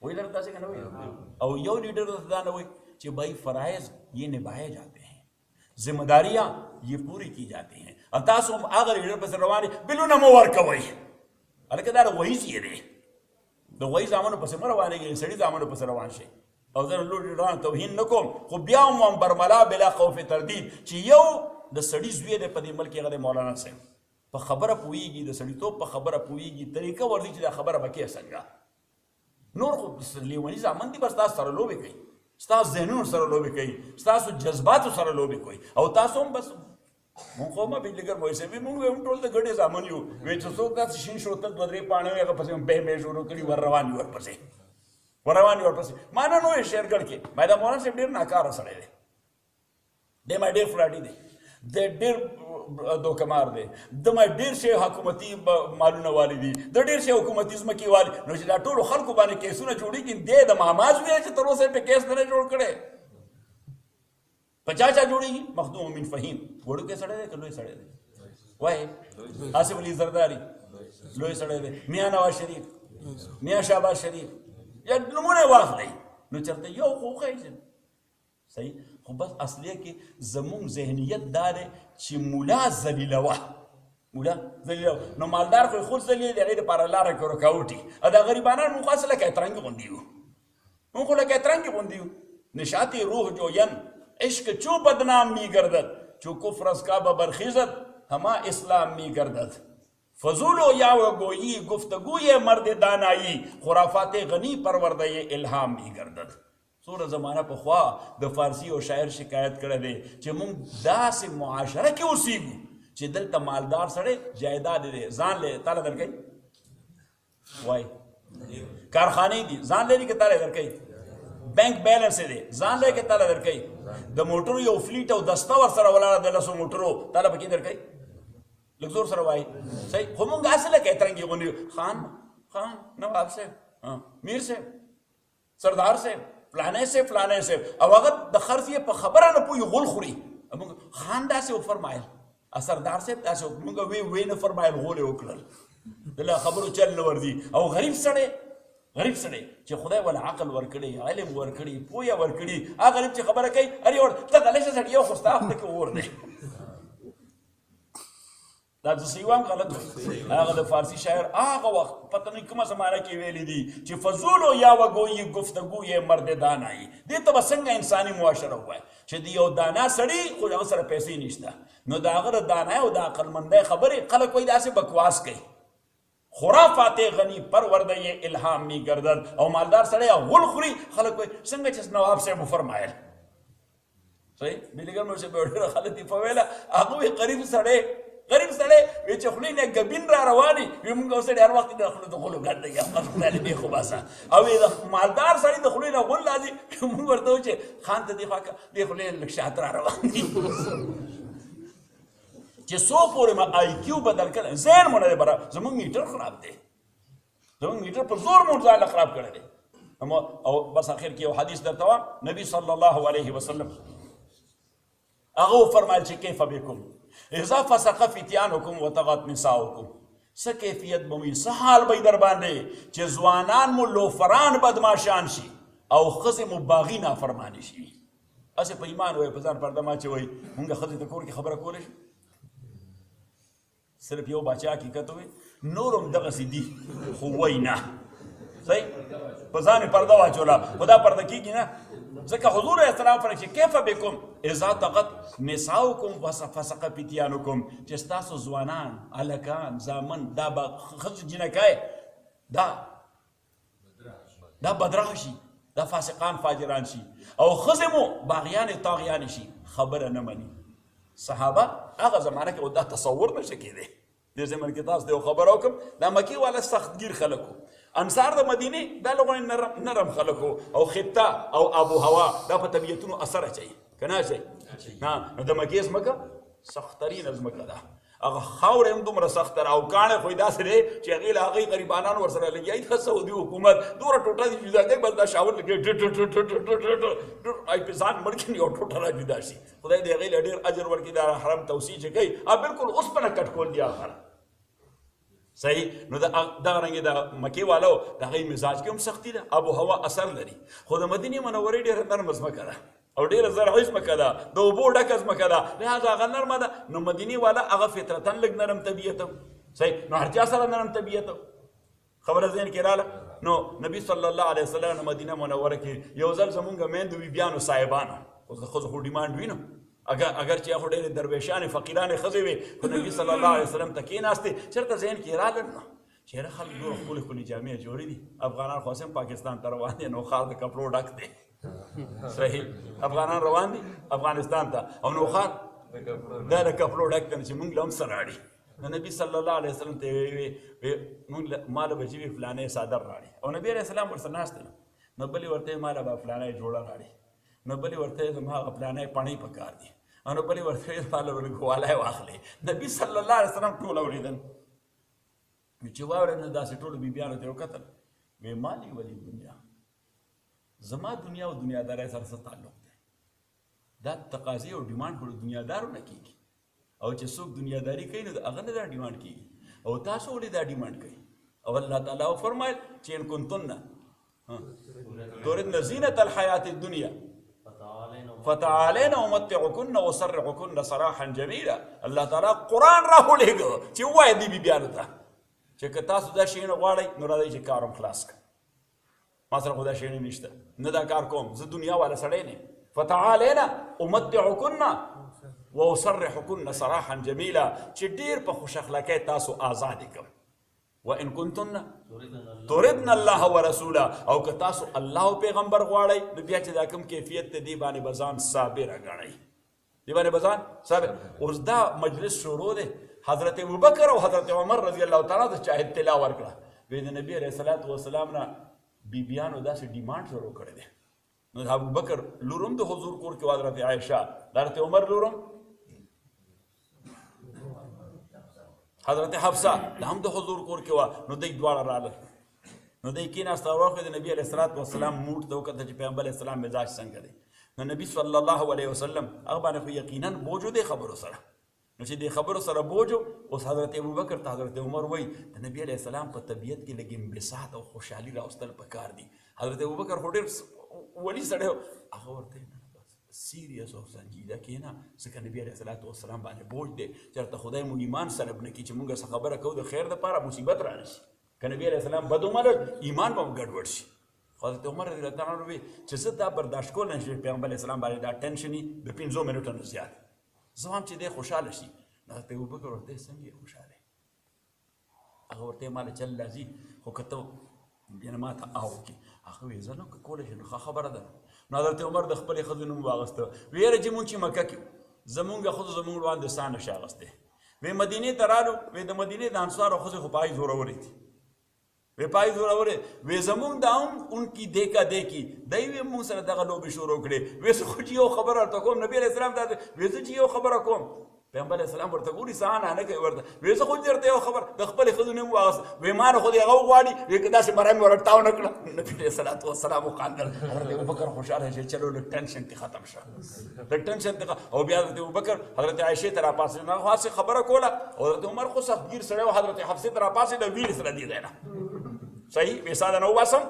وہی لڑتا سے کہنا وہی اور یو لیڈر دا نہ وہی کہ بھائی فرائض یہ نبھائے جاتے ہیں ذمہ داریاں یہ پوری کی جاتی ہیں اور تاسو اگر لیڈر پس روانی بلو نمو ورکا وہی الکہ دار وہی سی دے دو وہی زامنو پس مروانے گئے سڑی زامنو پس روان شے اور ذرا لیڈران توہین نکوم خو بیاؤم وان برملا بلا خوف تردید چی یو دا سڑی زویه دے پدی ملکی غد مولانا سے په خبره پوهیږي د سړیتوب په خبره پوهیږي طریقه ورځي چې دا خبره به کې څنګه نور خو لیوني زامن دي بس تاسو سره لوبې کوي ستاسو ذهنونو سره لوبې کوي ستاسو جذباتو سره لوبې کوي او تاسو هم بس مونږ خو ما بېلګر موږ سه مونږ هم ټول د ګډې زامن یو وې چې څوک داسې شین شوتل دوه درې پاڼې هغه پسې به شروع کړي ور روان ورپسې ما نه نو شیرګړ کې ما دا مولانا صاحب ډېر ناکاره سړی دی دی ما ډېر فراډي دی د ډېر دوکمار دی د ما ډېر شی حکومتي مالونه والی دي د ډېر شی حکومتي ځمکې والی نو چې دا ټولو خلکو باندې کیسونه جوړېږي دی د ماماز ویل چې تر اوسه پې کیس نه جوړ کړی په چا جوړېږي مخدوم من فهیم وړوکی سړی دی که لوی سړی دی وایي آصف علي زرداري لوی سړی دی میاں نواز شریف میاں شهباز شریف یا نمونه واخلئ نو چېرته یو خو وښایي صحیح خو بس اصلیه کې زمونږ ذهنیت دا دی چې ملا ذلیلوه نو مالدار خو یې خود ذلیل دی هغې دپاره لاره کې ورکاوټي او دا غریبانان مونږ خو هسې لکه اترنګې غوندې یو مونږ خو لکه اترنګې غوندې یو نشاط روح جوین عشق چو بدنام می گردد چو کفر از کا برخیزد ہما اسلام می گردد فضول و یا گویی گفتگوی مرد دانائی خرافات غنی پرورده الہام می گردد سوره زمانہ په خوا د فارسی او شاعر شکایت کړی دی چې موږ داسې معاشره کې اوسېږو چې دلته مالدار سړی جایداد دی ځان لري تاله درکوي وایي کارخانې دي ځان لري که تاله درکوي بینک بیلنس دی ځان لري که تاله درکوي د موټرو یو فلیټ او دسته ورسره ولاړه د 10 موټرو تاله پکې درکوي لږ زور سره وایي صحیح خو موږ هسې لکه اترنګې غوندې خان نواب صاحب میر صاحب سردار صاحب فلانے سے او اگر د خرڅ یې په خبره نه پوهي غول خوري خان داسې وفرمایل سردار صاحب داسې موږ وی نه فرمایل غول یې وکړل دله خبرو چل نه ورځي او غریب سړی چې خدای ولا عقل ورکړي علم ورکړي پوهه ورکړي هغه غریب چې خبره کوي ارې ور ته غلشه سړی یو خو ستا خپل کې اور دی دا د سیوام غلط هغه د فارسی شاعر هغه وخت پته نه کومه زمانه کې ویلي دي چې فضول و یا وګویي گفتگوی مرد دانایی دې ته به څنګه انساني معاشره ووایي چې د یو دانا سړي خو هغه سره پیسې نشته نو د هغه د دانای او د عقلمندۍ خبرې خلک وایي داسې بکواس کوي خرافات غنی پرورده الهام می گردد او مالدار سړی غول خوري خلک وایي څنګه چې نواب صاحب وفرمایل صحیح بلیګر مې چې به ډېره غلطي په ویله هغه وایي غریب سړی غریب سړی وایي چې خولې نه ګبین را روانې وي مونږ اوس سړی هر وخت د خولو د غولو ګډ دی خدای دې خو باسه او د مالدار سړي د خولې نه غول راځي مونږ ورته وایو چې خان ته دې خوا دې خولې لږ شاته را روان دي چې څو پورې ما آی کیو بدل کړی ذهن مو نه دی برابر زمونږ میټر خراب دی زمونږ میټر په زور مو ځان خراب کړی دی او بس اخر کې یو حدیث درته وایم نبی صلی الله علیه وسلم هغه فرمایل چې کیف بکم اذا فسق فتيانكم وطغت نساؤكم څه کیفیت به وي څه حال به در باندې چې ځوانان مو لوفران بدماشان شي او ښځې مو باغي نافرمانې شي هسې په ایمان وایي په ځان پرده ما چې وایي مونږ ښځې ته کور کې خبره کولی شي صرف یو باچا حقیقت وي نور هم دغسې دي خو وایي نه صحیح په ځان یې پرده واچوله خو دا پرده کېږي نه ځکه حضور علیه السلام فرمایي چې کیف بکم اذا طغت نساؤکم فسق فتیانکم چې ستاسو ځوانان هلکان زامن دا به ښځو جنکای دا بدراه شي دا فاسقان فاجران شي او ښځې مو باغیانې طاغیانې شي خبره نه مني صحابه هغه زمانه کې دا تصور نشه کېدی دې زمانه کې تاسو ته یو خبره وکړم دا مکې والا سختګیر خلک وو انصار د مدینې دا لغونې نرم خلک وو او خطه او آب و هوا دا په طبیعتونو اثر اچوي که نه اچوي نو د مکې ځمکه سختترینه ځمکه ده هغه خاورې هم دومره سخته ده او کاڼی خو یې داسې دی چې هغې له هغې غریبانان ورسره لګیا د سعودي حکومت دومره ټوټه دي جدا کوي بس دا شاور لګوي په ځان مړ کړي یو ټوټه را جدا شي خدای دې هغې له ډېر اجر ورکړي دا حرم توسیع چې کوي بلکل اوسپنه کټ کول دي آخر صحیح نو دغه رنګې د مکې والو د هغې مزاج کې هم سختي ده آب و هوا اثر لري خو د مدینې منورې ډېره نرمه ځمکه ده او ډېره زرعي ځمکه ده د اوبو ډکه ځمکه ده لهذا هغه نرمه ده نو مدینې والا هغه فطرتا لږ نرم طبیعت صحیح نو هر چا سره نرم طبیعت خبره ذهن کې راله نو نبی صلی الله علیه وسلم مدینه منوره کې یو ځل زمونږ میندو بیبیانو صاحبانو اوس د ښځو خو ډیمانډ وي نو اگر چې هغه ډېرې درویشانې فقیرانې ښځې وې خو نبي صلی الله علیه وسلم ته کېناستې چېرته ذهن کې رالل نو چېرې خلک ډېرې ښکلې ښکلې جامې جوړې دي افغانان خو هم پاکستان ته روان دي نو ښار د کپړو ډک دی صحیح افغانان روان دي افغانستان ته او نو ښار دا د کپړو ډک دی چې مونږ له هم سره راړي نو نبي صلی الله علیه وسلم ته وی مونږ ما له به چې وي فلانی څادر راړي او نبي علیه السلام ورسره ناست دی نو بلې ورته ما له به فلانی جوړه راړي نو بلې ورته زما هغه فلانی پاڼۍ پکار دي نو بلې ورته ماله ورګوالی واخلې نبي صلی الله علیه وسلم ټول اورېدل چې واورېد نو داسې ټولو بیبیانو ته یې وکتل وی مالي ولي دنیا زما دنیا او دنیادارۍ سره څه تعلق دی دا تقاضې او ډیمانډ خو د دنیادارو نه کېږي او چې څوک دنیاداري کوي نو د هغه نه دا ډیمانډ کېږي او تاسو ولې دا ډیمانډ کوي او الله تعالی وفرمایل چې ان کنتن تردن زینة الحیات الدنیا فتعالينا ومتعكن وسرحكن سراحا جميلا الله تعالی قرآن راولېږه چې ووایه دې بیبیانو ته چې که تاسو دا شی نه غواړئ نو راځئ چې کار هم خلاص کړه ما سره خو دا شی نشته نه دا کار کوم زه دنیا والا سړی نه فتعالينا امتعكن واسرحكن سراحا جميلا چې ډېر په خوش اخلاقۍ تاسو آزادې کړم وان كنتن تردن الله ورسوله او که تاسو الله او پیغمبر غواړئ نو بیا چې دا کوم کیفیت ته دې باندې به ځان صابره ګڼئ دې باندې به ځان صابر اوس دا مجلس شروع دی حضرت ابوبکر او حضرت عمر رضی الله تعالی د چا اطلاع ورکړه وی د نبي علیه الصلاۃ والسلام نه بیبیانو داسې ډیمانډ شروع کړی دی نو د ابوبکر لورم د حضور کور کې حضرت عایشه د حضرت عمر لورم حضرت حفصه هم د حضور کور کې وه نو دوی دواړه راغله نو دوی کېناسته او راغله د نبي علیه الصلاۃ والسلام موټ ته وکتل چې پیغمبر علیه السلام مزاج څنګه دی نو نبي صلی الله علیه وسلم هغه باندې خو یقینا بوجو دی خبرو سره نو چې دې خبرو سره بوجو اوس حضرت ابوبکر ته حضرت عمر وایي د نبي علیه السلام په طبیعت کې لږ انبساط او خوشحالي راوستل پکار دي حضرت ابوبکر خو ډېر ولي سړی هغه ورته سیریس او سنجیده کېنه ځکه نبي علیه الصلاۃ والسلام باندې بوج دی چېرته خدای مو ایمان سلب نه کړي چې موږ څه خبره کوو د خیر دپاره مصیبت را نه شي که نبي علیه السلام بد ومنل ایمان به هم ګډوډ شي حضرت عمر رضی الله تعالی عنه وی چې زه دا برداشت کولی نه شم پیغمبر علیه السلام باندې دا ټینشن وي د 5 منټو نه زیات زه هم چې دی خوشحاله شي حضرت ابوبکر ورته څنګه یې خوشحاله هغه ورته ما له چل راځي خو که ته یعنې ما ته او کې هغه وی زه نو که کولی شم نو ښه خبره ده نو حضرت عمر د خپلې ښځې نوم واغسته وی یاره چې مونږ چې مکه کې زمونږ ښځو زمونږ وړاندې سا نشي اغوستی وی مدینې ته رالو وی د مدینې د انصارو ښځې خو پای زورورې دي وی پای زورورې وی زمونږ دا هم انکی دیکا دیکي دی وی مونږ سره دغه لوبې شروع کړې وی زه خو چې یو خبره ورته کوم نبي علیه السلام دا وی زه چې یو خبره کوم پیغمبر علیه السلام ورته ګوري سهانه نه کوي ورته وی زه خو درته یو خبر د خپلې ښځو نوم واغست وی ما نه خو دې هغه وغواړي وی که داسې مرام مې ورټاو نه کړه نبي علیه الصلاة والسلام وخندل حضرت ابوبکر خوشحاله شي چلو لږ ټنشن دې ختم شه لږ ټنشن دې او بیا حضرت ابوبکر حضرت عایشې ته راپاڅېد ما خو هسې خبره کوله حضرت عمر خو سختګیر سړی و حضرت حفصې ته راپاڅېد ویلې سره دې دی نه صحیح وی ساده نه وباسم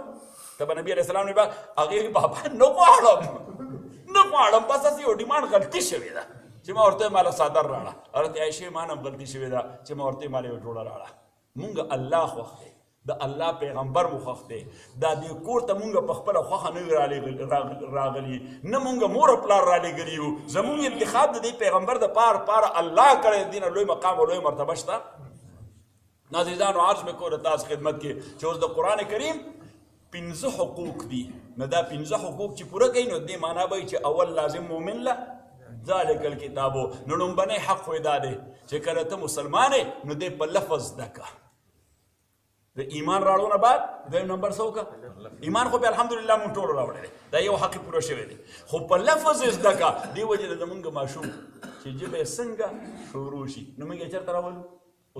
ته به نبي علیه السلام نه هغې بابا نه غواړم بس هسې یو ډیمانډ غلطي شوې ده چې ما ورته ماله صادر راړه حضرت عایشې ما نه غلطي شوې ده چې ما ورته ماله یو ډوډه راړه مونږ الله خوښ دی د الله پیغمبر مو خوښ دی دا دې کور ته مونږ په خپله خوښه نه وي راغلي نه مونږ مور پلار رالېږلي یو زمونږ انتخاب د دې پیغمبر د پاره الله کړی د دې نه لوی مقام او لوی مرتبه شته نازیزانو عرض مې کو د تاسو خدمت کې چې اوس د قرآن کریم 15 حقوق دي نو دا 15 حقوق چې پوره کوي نو دې معنا به چې اول لازم مومن له ذالک الکتابو نو لومبنی حق خو دا دی چې کله ته مسلمان یې نو دې په لفظ زده که د ایمان راړو نه بعد دویم نمبر څه وکړه ایمان خو بیا الحمدلله مونږ ټول راوړی دی دا یو حق پوره شوی دی خو په لفظ یې زده که دې وجې نه زمونږ ماشوم چې ژبه یې څنګه شروع شي نو موږ یې چېرته راولو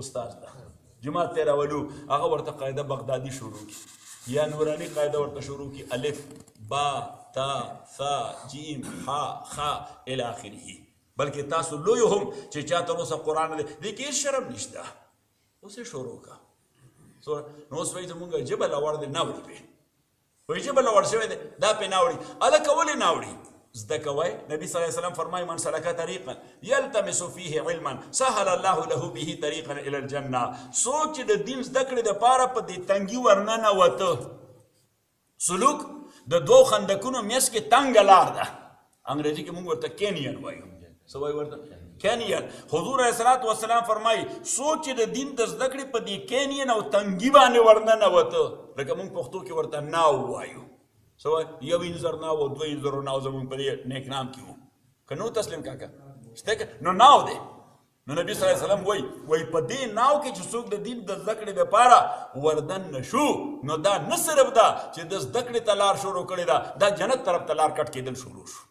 استاد ته جماعت ته راولو هغه ورته قاعده بغدادي شروع کړي یا نورانی قاعده ورته شروع کړي الف با تا ثا جیم ها خا الی آخره بلکې تاسو لوی هم چې چا تر اوسه قرآن دی دې کې هېڅ شرم نشته اوس یې شروع کړه نو اوس وایي زمونږ ژبه لوړ دی نه وړي پې وایي ژبه لوړ شوی دی دا پې نه وړي هلکه ولې نه وړي زده کوئ نبي صلی الله علیه وسلم فرمایي من سلک طریقا یلتمس فیه علما سهل الله له به طریقا الی الجنه څوک چې د دین زده کړې دپاره په دې تنګي ورننوته سلوک د دوو خندقونو میس کې تنګه لار ده انګریزي کې مونږ ورته کینین وایو څه وایو ورته کینین حضور علیه الصلاة والسلام فرمایي څوک چې د دین د زده کړې په دې کینین او تنګي باندې ورننوته لکه مونږ پښتو کې ورته ناو وایو څه وایي یو انځر ناو او دوه انځرو ناو زمونږ په دې نیک نام کې وو که نو تسلیم کاکا شته نو ناو دی نو نبی صلی الله علیه وسلم وایي په دې ناو کې چې څوک د دین د زده کړې دپاره وردن شو نو دا نه صرف ده چې د زده کړې ته لار شروع کړې ده دا جنت طرف ته لار کټ کېدل شروع شو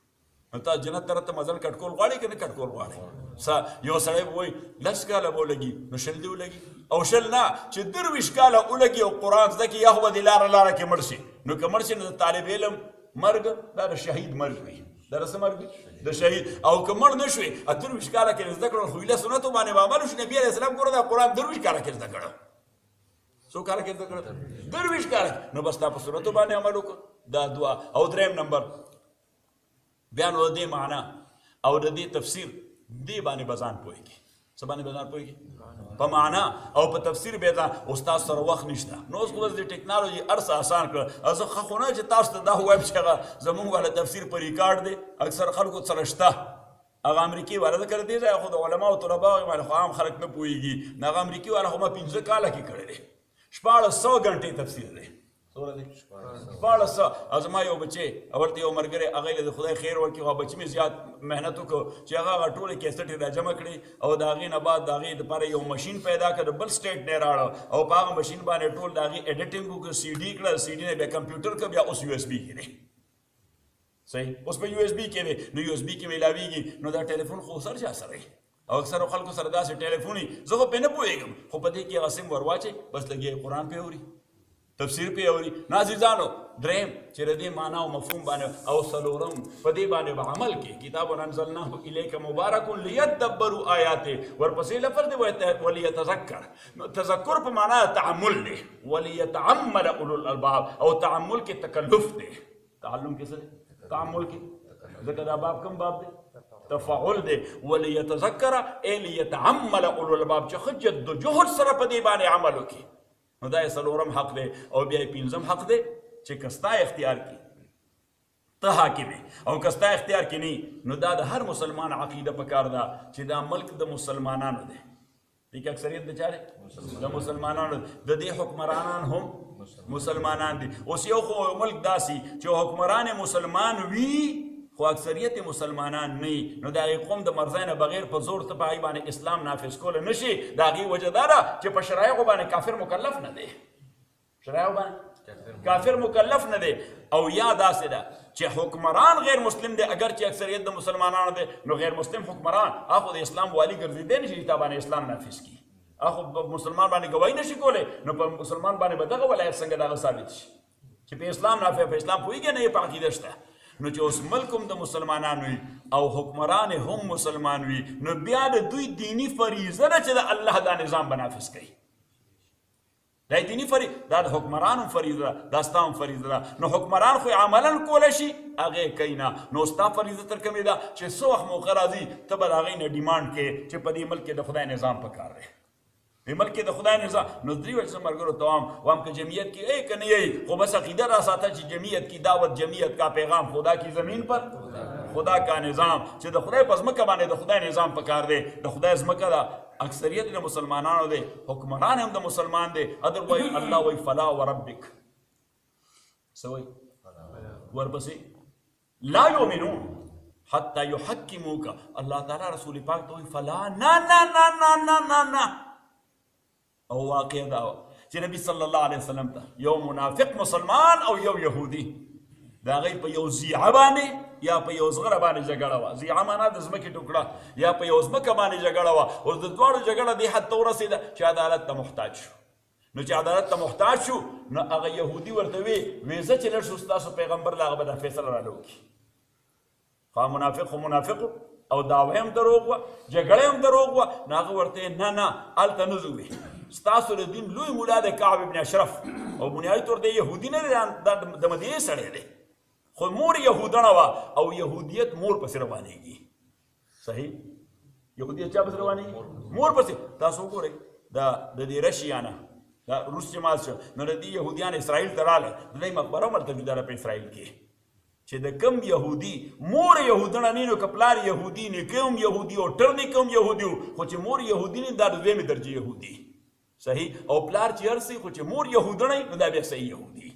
نو تا جنت طرف ته مزل کټ کول غواړې که نه کټ کول غواړې یو سړی به وایي 10 کاله به ولګي نو 20 دې ولګي او 20 نه چې 23 کاله ولګي او قرآن زده کړي یا خو به دې لاره کې مړ شي نو که مړ شي نو د طالب علم مرګ دا د شهید مرګ وي دا د څه مرګ وي د شهید او که مړ نه شوې 23 کاله کې زده کړل خو ایله سنتو باندې به عمل وشي نبي علیه السلام ګوره دا قرآن 23 کاله کې زده کړه څو کاله کې زده کړه 23 کاله نو بس تا په سنتو باندې عمل وکړه دا دعا او دریم نمبر بیان د دې معنا او د دې تفسیر دې باندې بزان پوهېږي څه باندې بزان پوهېږي په معنا او په تفسیر بیا ځان استاد سره وخت نشته نو اوس خو د ټیکنالوژي هر څه آسان کړه زه ښه خو نه چې تاسو ته دا ووایم چې هغه زمونږ والا تفسیر په ریکارډ دی اکثر خلکو سره شته هغه امریکي والا ذکر دی ځای خو د علما او طلباو باندې خو عام خلک نه پوهېږي نو هغه امریکي والا خو ما 15 کاله کې کړی دی 1400 غنټې تفسیر دی څومره دی 1400 زما یو بچی ورته یو ملګری هغه له خدای خیر ورکړي هغه بچی مې زیات محنت وکړو چې هغه ټولې کیسټې راجمع کړي او د هغې نه بعد د هغې دپاره یو مشین پیدا کړ بل سټیټ نه راړه او په هغه مشین باندې ټول د هغې ایډیټینګ وکړه سی ډي کړه سی ډي نه بیا کمپیوټر کړه بیا اوس یو ایس بي کې دی صحیح اوس په یو ایس بي کې دی نو یو ایس بي کې میلاویږي نو دا ټلیفون خو سر چا سره او اکثرو خلکو سره داسې ټلیفون وي زه خو پرې نه پوهېږم خو په دې کې هغه سیم ور واچوي بس لګي قرآن پرې اوري تفسیر پې اوري نو عزیزانو دریم چې د دې معنا او مفهوم باندې او څلورم په دې باندې به عمل کې کتاب انزلناه الیک مبارک لیدبروا آیاته ورپسې لفظ دی ولیتذکر تذکر په معنا تعمل دی ولیتعمل اولو الالباب او تعمل کې تکلف دی تعلم کې څه دی تعمل کې ځکه دا باب کوم باب دی تفاعل دی ولیتذکر ای لیتعمل اولو الالباب چې ښه جدوجهد سره په دې باندې عمل وکړي نو دا یې څلورم حق دی او بیا یې پنځم حق دی چې که ستا اختیار کړي ته حاکم یې او که ستا اختیار کې نه نو دا د هر مسلمان عقیده پکار ده چې دا ملک د مسلمانانو دی دې کې اکثریت د چا دی د مسلمانانو د دې حکمرانان هم مسلمانان دي اوس یو خو ملک داسي چې حکمران مسلمان وي خو اکثریت مسلمانان نه نو د هغې قوم د مرضۍ نه بغیر په زور ته په هغې باندې اسلام نافظ کولی نه شي د هغې وجه دا ده چې په شرایعو باندې کافر مکلف نه دی شرایعو باندې کافر مکلف نه دی او یا داسې ده چې حکمران غیر مسلم دی اگر چې اکثریت د مسلمانانو دی نو غیر مسلم حکمران هغه د اسلام والی ګرځېدی نه شي چې تا باندې اسلام نافظ کړي هغه مسلمان باندې ګواهي نه شي کولی نو په مسلمان باندې به دغه ولایت څنګه دغه ثابت شي چې په اسلام نافظ په اسلام پوهېږي نه یې په عقیده شته نو چې اوس ملک هم د مسلمانانو وي او حکمران هم مسلمان وي نو بیا د دوی دینی فریضه ده چې د الله دا نظام به نافظ کوي دا دینی فریضه دا د حکمرانو فریضه ده دا ستا هم فریضه ده نو حکمران خو عملا کولی شي هغې کوي نه نو ستا فریضه تر کومې ده چې څه وخت موقع راځي ته به د هغې نه ډیمانډ کوې چې په دې ملک کې د خدای نظام پکار دی په ملک د خدای نظام نو درې وجه ملګرو ته وام که جمعیت کی ای که نه یی خو بس عقیده را ساته چې جمعیت کی دعوت جمعیت کا پیغام خدا کی زمین پر خدا کا نظام چې د خدای په ځمکه باندې د خدای نظام پکار دی د خدای ځمکه ده اکثریت د مسلمانانو دی حکمران هم د مسلمان دی ادر وایي الله وایي فلا وربک څه وایي ورپسې لا یؤمنون حتی یحکموک الله تعالی رسول پاک ته وایي فلا نه نه نه نه نه نه نه او واقع دا چې نبی صلی الله علیه وسلم ته یو منافق مسلمان او یو یهودي د هغې په یو زیعه باندې یا په یو زغره باندې جګړه وه زیعه معنا د ځمکې ټوکړه یا په یو ځمکه باندې جګړه وه اوس د دواړو جګړه دې حد ته ورسېده چې عدالت ته محتاج شو نو چې عدالت ته محتاج شو نو هغه یهودي ورته وی زه چې لږ شو ستاسو پیغمبر له هغه به دا فیصله راله وکړي خو منافق خو منافق او دعوه هم دروغ وه جګړه هم دروغ وه نو هغه ورته نه نه هلته نه ځو ستاسو د دین لوی مولا د کعب ابن اشرف او بنیادي طور دی یهودي نه دی د مدینې سړی دی خو مور یهودڼه وه او یهودیت مور پسې روانېږي صحیح یهودیت چا پسې روانېږي مور پسې تاسو وګورئ د دې رشیا نه دا روس چې مات شو نو د دې یهودیان اسرائیل ته راغله د دوی مقبره هم هلته جوړه ده په اسرائیل کې چې د کم یهودي مور یهودڼه نه نو که پلار یهودي نیکه هم یهودي او ټر نیکه هم یهودي و خو چې مور یهودي نه دا د دویمې درجې یهودي صحیح او پلار چې هر څه خو چې مور یهودڼه نو دا بیا صحیح یهودي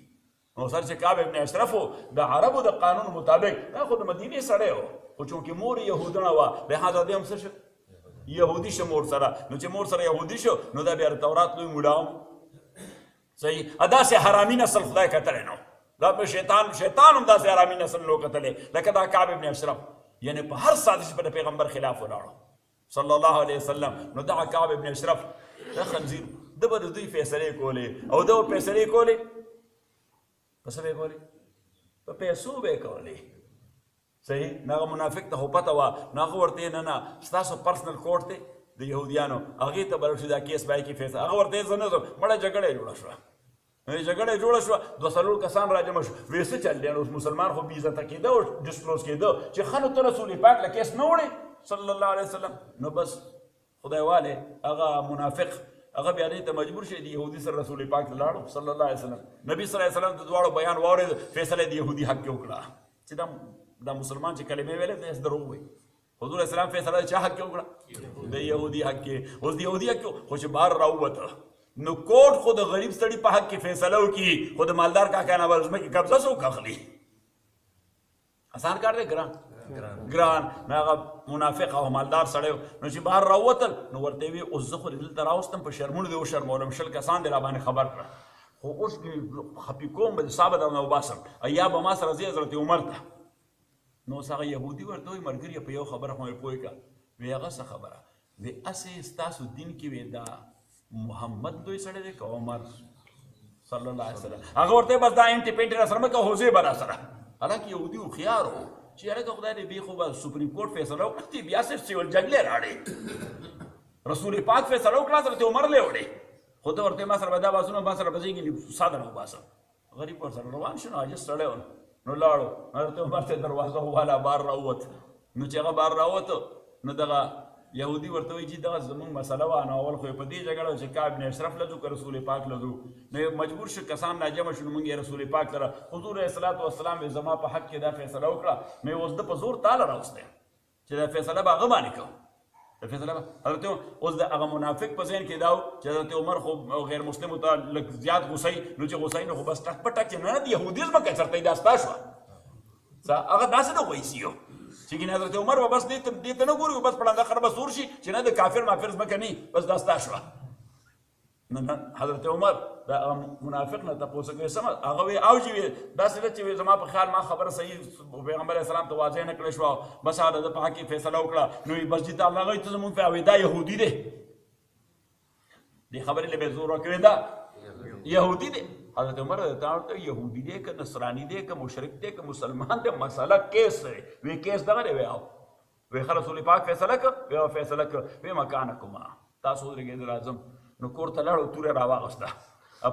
نو سر چې کعب ابن اشرف د عربو د قانون مطابق دا خو د مدینې سړی و خو چونکې مور یهودڼه وه لهذا دی هم څه شو یهودي شو مور سره نو چې مور سره یهودي شو نو دا بیا د تورات لوی موډا صحیح داسې حرامي نسل خدای کتلی نو دا په شیطان هم داسې حرامي نسل نو کتلی لکه دا کعب ابن اشرف یعنی په هر سازش په د پیغمبر خلاف ولاړو صلی الله علیه وسلم نو دغه کعب ابن اشرف دا خنزیر ده به د دوی فیصلې کولې او ده به فیصلې کولې په څه به یې کولې په پیسو به یې کولې صحیح نو هغه منافق ته خو پته وه نو هغه ورته نه نه ستاسو پرسنل کوډ دی د یهودیانو هغې ته به راشي دا کیس به کې فیصله هغه ورته زه نه ځم مړه جګړه یې جوړه شوه جګړه یې جوړه شوه 2 کسان راجمع شو ویې څه چل دی اوس مسلمان خو بېعزته کېده او ډسکلوز کېده چې ښه نو ته رسول پاک له کیس نه وړې صلی الله علیه وسلم نو بس خدای والی هغه منافق هغه بیا دې ته مجبور شي د یهودي سره رسول پاک ته لاړو صلی الله علیه وسلم نبي صلی الله علیه وسلم د دواړو بیان واورېد فیصله د یهودي حق کې وکړه چې دا مسلمان چې کلمې ویلې داسې دروغ وایي حضور اسلام فیصله چا حق کې وکړه د یهودي حق کې اوس د یهودي حق کې خو چې بهر راووته نو کوټ خو د غریب سړي په حق کې فیصله وکړي خو د مالدار کاکا نه به ځمکې قبضه څوک اخلي آسان کار دی ګران نو هغه منافق او مالدار سړی نو چې بهر راووتل نو ورته وي اوس زه خو دلته راوستم په شرمونو دې وشرمولم 20 کسان دې راباندې خبر کړه خو اوس خفي کوم به د صحابه درنه وباسم یا به ما سره ځي حضرت عمر ته نو اوس هغه یهودي ورته وایي ملګري په یو خبره خو مې پوه کړه وی هغه څه خبره وی هسې ستاسو دین کې وی دا محمد دوی سړی دی که عمر صلی الله علیه وسلم هغه ورته بس دا انټي پینټي راسره مه کوه حوزې به راسره حالانکه یهودي هوښیار و چې هلکه خدای دې بې خو به سپریم کورټ فیصله وکړه بیا صرف سیول جګړې راړې رسول پاک فیصله وکړه حضرت عمر لی وړې خو ته ورته ما سره به دا باسونه ما سره به زېږي ساده نه وباسم غریب ورسره روان شو نو عاجز سړی و نو لاړو حضرت عمر ته دروازه والا بار راووت نو چې هغه بار راووته نو دغه یهودي ورته وایي چې دغه زموږ مسله وه نو اول خو یې په دې جګړه چې کعب بن اشرف له ځو که رسول پاک له ځو نو مجبور شو کسان راجمع شو نو موږ یې رسول پاک سره حضور علیه الصلاة والسلام یې زما په حق کې دا فیصله وکړه نو یې اوس ده په زور تاله راوستی چې دا فیصله به هغه باندې کوو دا فیصله به حضرت اوس د هغه منافق په ذهن کې دا و چې حضرت عمر خو غیر مسلمو ته لږ زیات غوسئ نو چې غوسئ نو خو بس ټک په ټک چې نه د یهودي ځمکه چېرته یې دا ستا شوه هغه داسې نه وایسیو چې ګینه حضرت عمر به بس دې ته نه ګوري بس پړانده خر به سور شي چې نه د کافر مافر ځمکه نه بس دا ستا شوه نه حضرت عمر دا منافق نه تاسو کوي سم هغه وی او چې داسې چې زما په خیال ما خبره صحیح پیغمبر اسلام ته واضح نه کړی شو بس هغه د په حق فیصله وکړه نو مسجد الله غي ته زمون په دا يهودي دی دې خبرې له به زور وکړه دا يهودي دی حضرت عمر ته يهودي دی که نصراني دی که مشرک دی که مسلمان دی مسله کیس دی وی کیس دغه دی وی رسول پاک فیصله ک وی فیصله ک وی مکانکما تاسو درګه اعظم نو کور ته لاړو توره راواغسته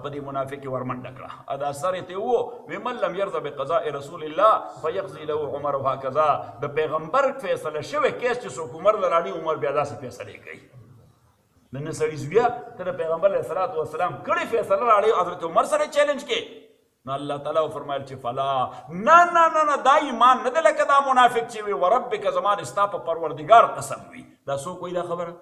په دې منافق ورمنډه کړه ادا سره ته وو ومن لم يرضى بقضاء رسول الله فيقضي له عمر هكذا د پیغمبر فیصله شوی کیس چې څوک عمر لراړي عمر بیا داسې فیصله کوي نن سړي زویا ته پیغمبر علیه الصلاۃ والسلام کړي فیصله راړي حضرت عمر سره چیلنج کې نو الله تعالی فرمایل چې فلا نه دا ایمان نه لکه دا منافق چې وي وربک زمان استا په پروردگار قسم وي دا سو کوئی دا خبره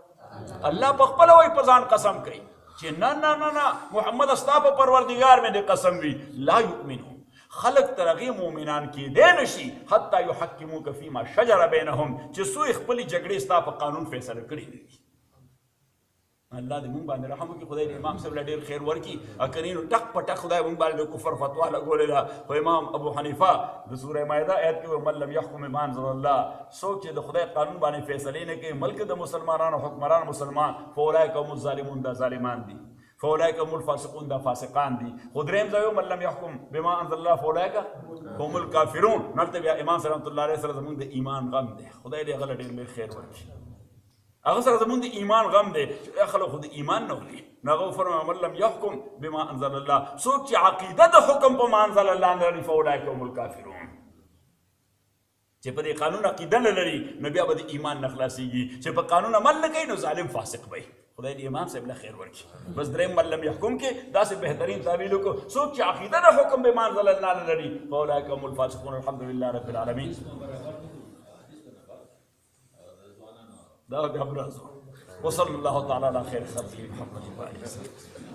الله په خپل وای په ځان قسم کوي چې نه محمد استا په پروردگار مې قسم وي لا یؤمنو خلق ترغی مؤمنان کې دې نشي حتی یحکموک فیما شجر بینهم چې سو خپل جګړې استا په قانون فیصله کړی وي الله دې مونږ باندې رحم وکړي خدای دې امام صاحب ډېر خیر ورکړي اکرینو ټک پټک خدای مونږ باندې کفر فتوا لګولې ده خو امام ابو حنیفه د سوره مائده آیت کې من لم يحكم بما انزل الله څوک چې د خدای قانون باندې فیصله نه کوي ملک د مسلمانانو حکمران مسلمان فاولئک هم الظالمون دا ظالمان دي فاولئک هم الفاسقون دا فاسقان دي خو دریم ځای من لم يحكم بما انزل الله فاولئک هم الکافرون نلته بیا امام صلی الله علیه وسلم زموږ د ایمان غم دی خدای دې هغه ډېر خیر ورکړي هغه سره زمون د ایمان غم دی خلک خو د ایمان نه ولي نو فرمایي من لم يحكم بما انزل الله څوک چې عقیده د حکم په ما انزل الله نه لري فاولئک هم الکافرون چې په دې قانون عقیده نه لري نو بیا به د ایمان نه خلاصېږي چې په قانون عمل نه کوي نو ظالم فاسق وي خدای دې امام صاحب له خیر ورکړي بس دریم من لم يحكم کې داسې بهترین تعبیر وکړو څوک چې عقیده د حکم به ما انزل الله نه لري فاولئک هم الفاسقون الحمد لله رب العالمین دا ابرز وصلى الله تعالى على خير خلقه محمد وعلى اله وسلم